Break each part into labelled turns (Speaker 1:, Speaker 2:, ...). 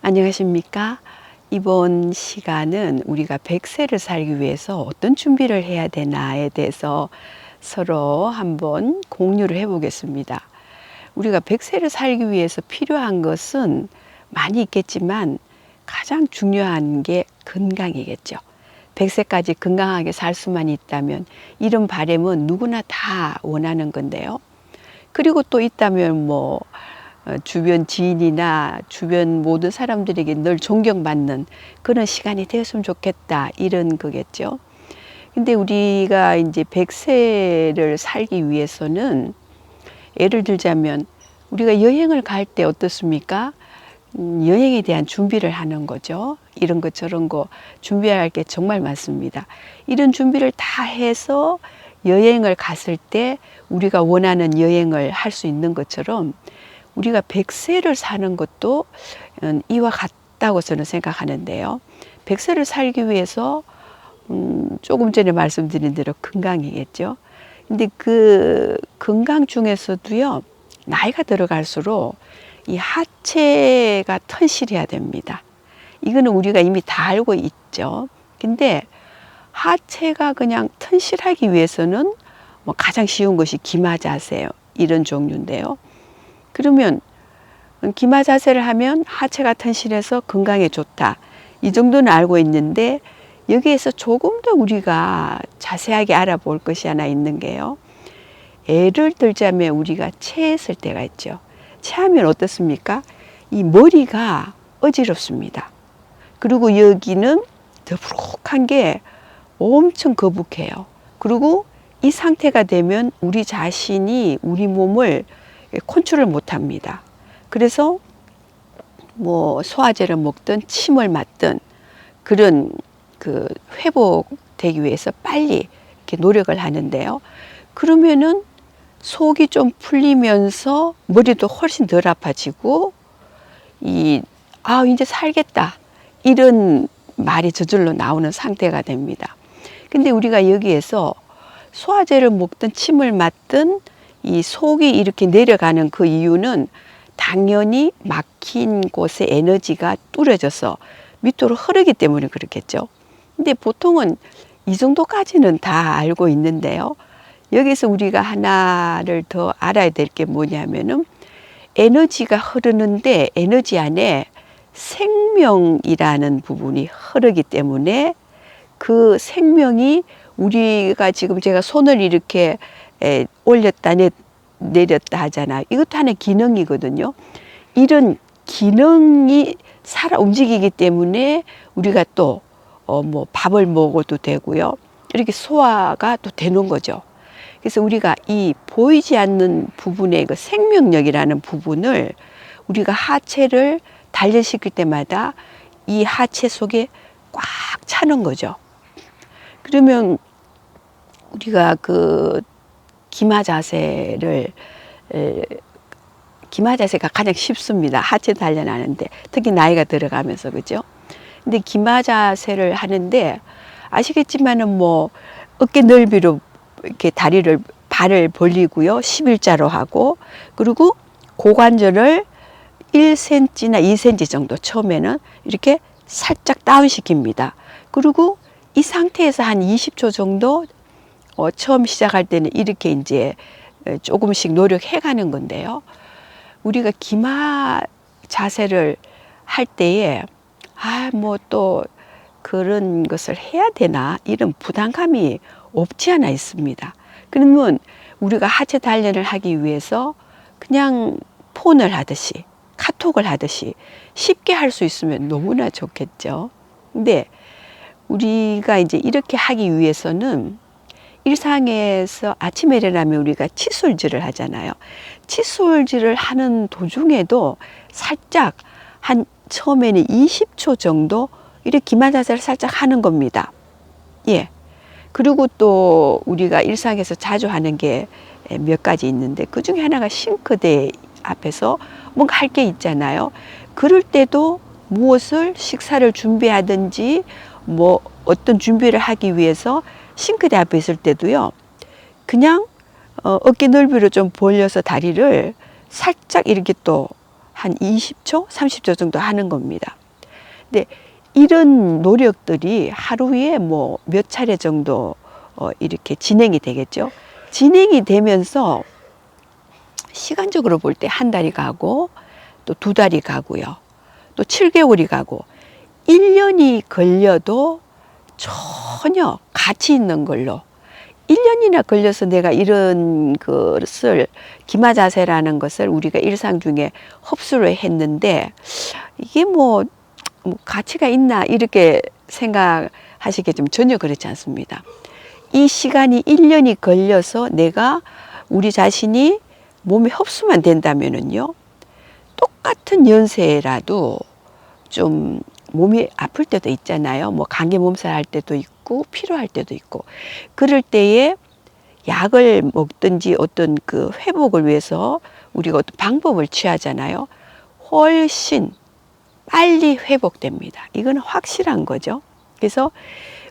Speaker 1: 안녕하십니까? 이번 시간은 우리가 100세를 살기 위해서 어떤 준비를 해야 되나에 대해서 서로 한번 공유를 해보겠습니다. 우리가 100세를 살기 위해서 필요한 것은 많이 있겠지만 가장 중요한 게 건강이겠죠. 100세까지 건강하게 살 수만 있다면 이런 바람은 누구나 다 원하는 건데요. 그리고 또 있다면 주변 지인이나 주변 모든 사람들에게 늘 존경받는 그런 시간이 되었으면 좋겠다, 이런 거겠죠. 근데 우리가 이제 100세를 살기 위해서는 예를 들자면 우리가 여행을 갈 때 어떻습니까? 여행에 대한 준비를 하는 거죠. 이런 것 저런 거 준비할 게 정말 많습니다. 이런 준비를 다 해서 여행을 갔을 때 우리가 원하는 여행을 할 수 있는 것처럼 우리가 100세를 사는 것도 이와 같다고 저는 생각하는데요. 100세를 살기 위해서 조금 전에 말씀드린 대로 건강이겠죠. 근데 그 건강 중에서도요, 나이가 들어갈수록 이 하체가 튼실해야 됩니다. 이거는 우리가 이미 다 알고 있죠. 근데 하체가 그냥 튼실하기 위해서는 가장 쉬운 것이 기마 자세, 이런 종류인데요. 그러면 기마 자세를 하면 하체가 튼실해서 건강에 좋다, 이 정도는 알고 있는데 여기에서 조금 더 우리가 자세하게 알아볼 것이 하나 있는 게요. 예를 들자면 우리가 체했을 때가 있죠. 체하면 어떻습니까? 이 머리가 어지럽습니다. 그리고 여기는 더부룩한 게 엄청 거북해요. 그리고 이 상태가 되면 우리 자신이 우리 몸을 컨트롤 못 합니다. 그래서 소화제를 먹든 침을 맞든 그런 회복되기 위해서 빨리 이렇게 노력을 하는데요. 그러면은 속이 좀 풀리면서 머리도 훨씬 덜 아파지고 이제 살겠다, 이런 말이 저절로 나오는 상태가 됩니다. 근데 우리가 여기에서 소화제를 먹든 침을 맞든 이 속이 이렇게 내려가는 그 이유는 당연히 막힌 곳에 에너지가 뚫어져서 밑으로 흐르기 때문에 그렇겠죠. 근데 보통은 이 정도까지는 다 알고 있는데요. 여기서 우리가 하나를 더 알아야 될 게 뭐냐면은 에너지가 흐르는데 에너지 안에 생명이라는 부분이 흐르기 때문에 그 생명이 우리가 지금 제가 손을 이렇게 올렸다 내렸다 하잖아요. 이것도 하나의 기능이거든요. 이런 기능이 살아 움직이기 때문에 우리가 또 밥을 먹어도 되고요. 이렇게 소화가 또 되는 거죠. 그래서 우리가 이 보이지 않는 부분의 그 생명력이라는 부분을 우리가 하체를 단련시킬 때마다 이 하체 속에 꽉 차는 거죠. 그러면 우리가 기마 자세가 가장 쉽습니다. 하체 단련하는데 특히 나이가 들어가면서, 그죠? 근데 기마 자세를 하는데 아시겠지만은 어깨 넓이로 이렇게 발을 벌리고요, 11자로 하고, 그리고 고관절을 1cm나 2cm 정도 처음에는 이렇게 살짝 다운 시킵니다. 그리고 이 상태에서 한 20초 정도 처음 시작할 때는 이렇게 이제 조금씩 노력해 가는 건데요. 우리가 기마 자세를 할 때에 또 그런 것을 해야 되나, 이런 부담감이 없지 않아 있습니다. 그러면 우리가 하체 단련을 하기 위해서 그냥 폰을 하듯이 카톡을 하듯이 쉽게 할 수 있으면 너무나 좋겠죠. 근데 우리가 이제 이렇게 하기 위해서는 일상에서 아침에 일어나면 우리가 칫솔질을 하잖아요. 칫솔질을 하는 도중에도 살짝 처음에는 20초 정도 이렇게 기마 자세를 살짝 하는 겁니다. 예. 그리고 또 우리가 일상에서 자주 하는 게 몇 가지 있는데 그 중에 하나가 싱크대 앞에서 뭔가 할 게 있잖아요. 그럴 때도 무엇을 식사를 준비하든지 어떤 준비를 하기 위해서 싱크대 앞에 있을 때도요, 그냥 어깨 넓이로 좀 벌려서 다리를 살짝 이렇게 또 한 20초, 30초 정도 하는 겁니다. 근데 이런 노력들이 하루에 뭐 몇 차례 정도 이렇게 진행이 되겠죠. 진행이 되면서 시간적으로 볼 때 한 달이 가고 또 두 달이 가고요. 또 7개월이 가고 1년이 걸려도 전혀 가치 있는 걸로 1년이나 걸려서 내가 이런 것을 기마자세라는 것을 우리가 일상 중에 흡수를 했는데 이게 뭐 가치가 있나 이렇게 생각하시겠지만 전혀 그렇지 않습니다. 이 시간이 1년이 걸려서 내가 우리 자신이 몸에 흡수만 된다면은요, 똑같은 연세라도 좀 몸이 아플 때도 있잖아요. 뭐 감기 몸살 할 때도 있고 피로할 때도 있고 그럴 때에 약을 먹든지 어떤 그 회복을 위해서 우리가 어떤 방법을 취하잖아요. 훨씬 빨리 회복됩니다. 이건 확실한 거죠. 그래서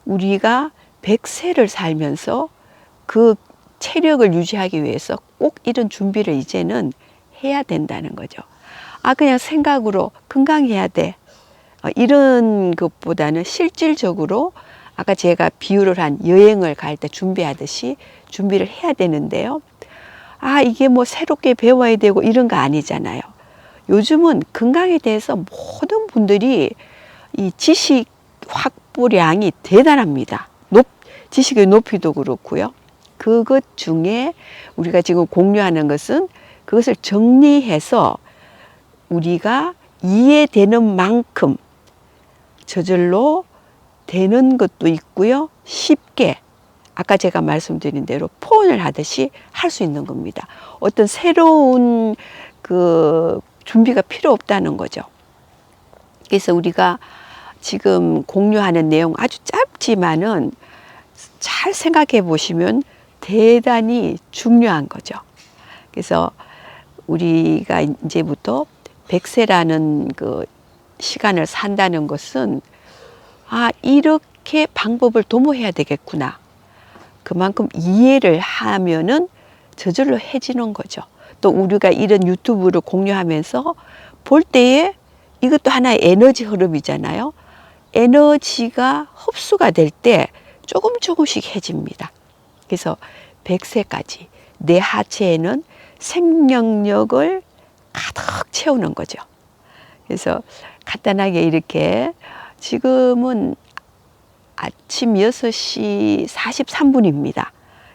Speaker 1: 우리가 100세를 살면서 그 체력을 유지하기 위해서 꼭 이런 준비를 이제는 해야 된다는 거죠. 아, 그냥 생각으로 건강해야 돼. 이런 것보다는 실질적으로 아까 제가 비유를 한 여행을 갈 때 준비하듯이 준비를 해야 되는데요. 아, 이게 뭐 새롭게 배워야 되고 이런 거 아니잖아요. 요즘은 건강에 대해서 모든 분들이 이 지식 확보량이 대단합니다. 지식의 높이도 그렇고요. 그것 중에 우리가 지금 공유하는 것은 그것을 정리해서 우리가 이해되는 만큼 저절로 되는 것도 있고요. 쉽게 아까 제가 말씀드린 대로 포원을 하듯이 할 수 있는 겁니다. 어떤 새로운 그 준비가 필요 없다는 거죠. 그래서 우리가 지금 공유하는 내용 아주 짧지만은 잘 생각해 보시면 대단히 중요한 거죠. 그래서 우리가 이제부터 100세라는 그 시간을 산다는 것은 아, 이렇게 방법을 도모해야 되겠구나. 그만큼 이해를 하면은 저절로 해지는 거죠. 또 우리가 이런 유튜브를 공유하면서 볼 때에 이것도 하나의 에너지 흐름이잖아요. 에너지가 흡수가 될 때 조금씩 해집니다. 그래서 100세까지 내 하체에는 생명력을 가득 채우는 거죠. 그래서 간단하게 이렇게 지금은 아침 6시 43분입니다.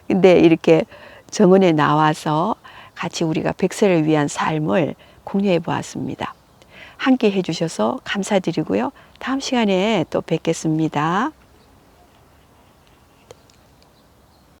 Speaker 1: 근데 이렇게 정원에 나와서 같이 우리가 100세를 위한 삶을 공유해 보았습니다. 함께 해주셔서 감사드리고요. 다음 시간에 또 뵙겠습니다.